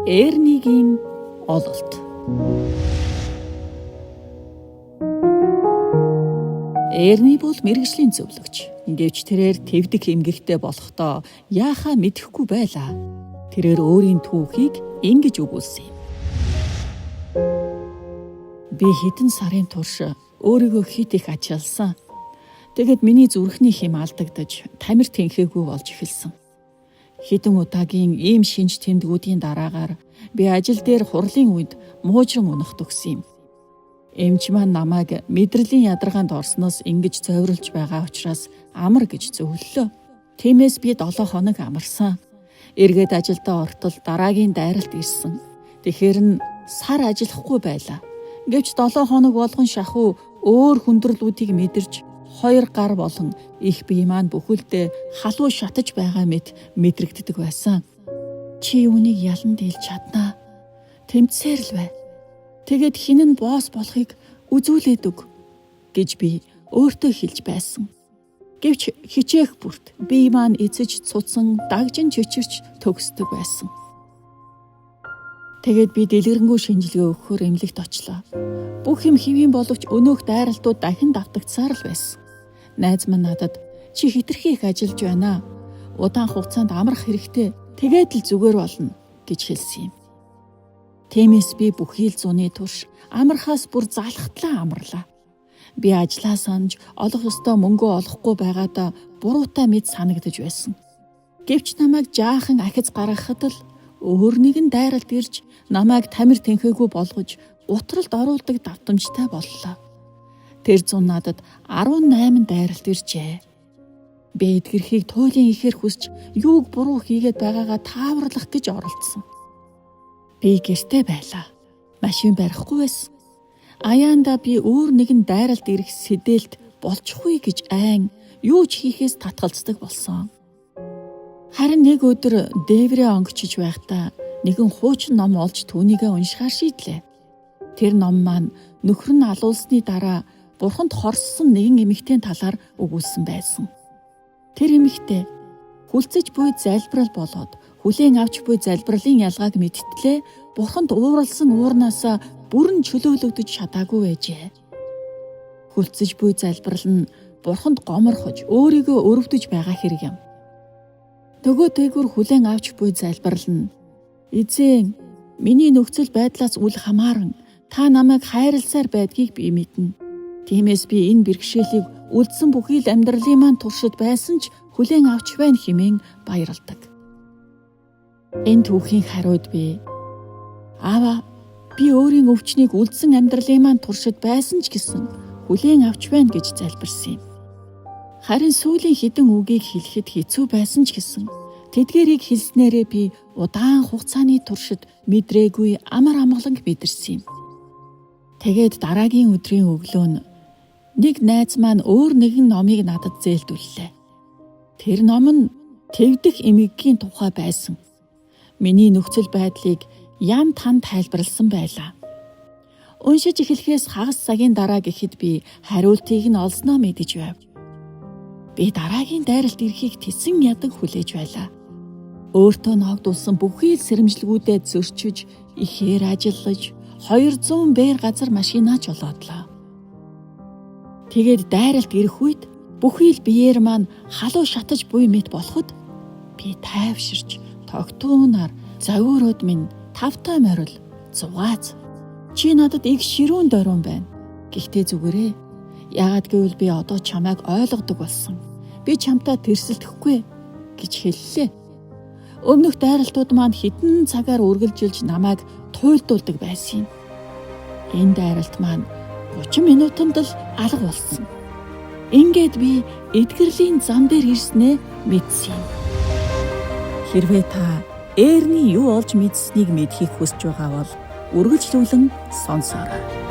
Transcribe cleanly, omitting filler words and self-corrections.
Эрнигийн ололт. Эрни бол мэргэжлийн зөвлөгч. Гэвч тэрээр твдэг эмгэгтэй болохдоо яахаа мэдэхгүй байлаа. Тэрээр өөрийн түүхийг ингэж өгүүлсэн юм. Би хэдэн сарын турш өөрийгөө хит их ачаалсан. Тэгэд миний зүрхний хэм алдагдаж, тамир тэнхээгүй болж эхэлсэн. Хэдэн удаагийн ийм шинж тэмдгүүдийн дараагаар би ажил дээр хурлын үед муужран унах төгсөн юм. Эмч маань намайг мэдрэлийн ядаргаанд орсноос ингэж зовирлж байгаа учраас амар гэж зөвлөлөө. Тиймээс би 7 хоног амарсан. Эргээд ажилдаа ортол дараагийн дайралт ирсэн. Тэгэхээр нь сар ажиллахгүй байлаа. Гэвч 7 хоног болгон шахуу өөр хүндрэлүүдийг мэдэрч 2 гар болон их бие маань бүхэлдээ халуун шатаж байгаа мэт мэдрэгддэг байсан. Чи үүнийг ялан дийлж чаднаа. Тэмцээр л бай. Тэгэд хинэн босс болохыг үзүүлээд өг гэж би өөртөө хэлж байсан. Гэвч хичээх бүрт бие маань эцэж цуцсан дагжин чичирч төгсдөг байсан. Тэгээд би дэлгэрэнгүй шинжилгээ өгөхөөр эмнэлэгт очлоо. Бүх юм хэвийн боловч өнөөх дайралтууд дахин давтагдсаар л байсан. Найз маань надад чи хитрхи их ажиллаж байна. Удаан хугацаанд амрах хэрэгтэй. Тэгээд л зүгээр болно гэж хэлсэн юм. Тиймээс би бүхий л зуны турш амархаас бүр залхатлаа амарлаа. Би ажлаа санаж олох ёстой мөнгөө олохгүй байгаадаа буруутай мэд санагдаж байсан. Гэвч намайг жаахан ахиц гаргахад л өөр нэгэн дайралт ирж намайг тамир тэнхээгүй болгож утралд оруулдаг давтамжтай боллоо. Тэр зун надад 18 дайралт иржээ. Би эдгэрхийг туйлын ихээр хүсч юуг буруу хийгээд байгаагаа тааварлах гэж оролдсон. Би гэртээ байлаа. Машин барихгүй байсан. Аяанда би өөр нэгэн дайралт ирэх сэдэлт болчихгүй гэж айн юу ч хийхээс татгалздаг болсон. Харин нэг өдөр дээврээ онгочиж байхдаа нэгэн хуучин ном олж түүнийгээ уншихаар шийдлээ. Тэр ном маань нөхөр нь алуулсны дараа бурханд хорссон нэгэн эмэгтэйн талаар өгүүлсэн байсан. Тэр эмэгтэй хүлцэж буй залбирал болоод хүлээн авч буй залбирлын ялгааг мэдтлээ бурханд ууралсан уурнаасаа бүрэн чөлөөлөгдөж чадаагүй байжээ. Хүлцэж буй залбирал нь бурханд гоморхож өөрийгөө өрөвдөж байгаа хэрэг юм. Нөгөө дээгүр хүлээн авч буй залбирал нь эзэн миний нөхцөл байдлаас үл хамааран та намайг хайрласаар байдгийг би мэднэ. Тиймээс би энэ бэрхшээлийг үлдсэн бүхий л амьдралын маань туршид байсан ч хүлээн авч байна хэмээн баярлдаг. Энэ түүхийн хариуд би Аава би өөрийн өвчнийг үлдсэн амьдралын маань туршид байсан ч гэсэн хүлээн авч байна гэж залбирсан юм. Харин сүүлийн хэдэн үгийг хэлэхэд хэцүү байсан ч гэсэн тэдгэрийг хэлснээрээ би удаан хугацааны туршид мэдрээгүй амар амгаланг мэдэрсэн юм. Тэгээд дараагийн өдрийн өглөө нь нэг найз маань өөр нэгэн номыг надад зээлдүүллээ. Тэр ном нь твдэх эмэггийн тухай байсан. Миний нөхцөл байдлыг ян тан тайлбарласан байлаа. Уншиж эхлэхээс хагас цагийн дараа гэхэд би хариултыг нь олсноо мэдэж байв. Би дараагийн дайралт ирэхийг тэсэн ядан хүлээж байлаа. Өөртөө ногдуулсан бүхий л сэрэмжлгүүдэд зөрчиж, ихээр ажиллаж, 200 бээр газар машинаа жолоодлоо. Тэгээд дайралт ирэх үед бүхий л биеэр маань халуун шатаж буй мэт болоход би тайвширч тогтуунаар зовиороод минь тавтай морил зугааз чи надад их ширүүн дөрөн байна. Гэхдээ зүгээрээ яагаад гэвэл би одоо чамайг ойлгодог болсон. Би чамтай тэрсэлдэхгүй гэж хэллээ. Өмнөх дайралтууд маань хэдэн цагаар үргэлжилж намайг туйлдуулдаг байсан юм. Энэ дайралт маань 30 минутанд л алга болсон. Ингээд би эдгэрлийн зам дээр ирснээ мэдсэн юм. Хэрвээ та Эрни юу олж мэдсэнийг мэдхийг хүсэж байгаа бол үргэлжлүүлэн сонсоорой.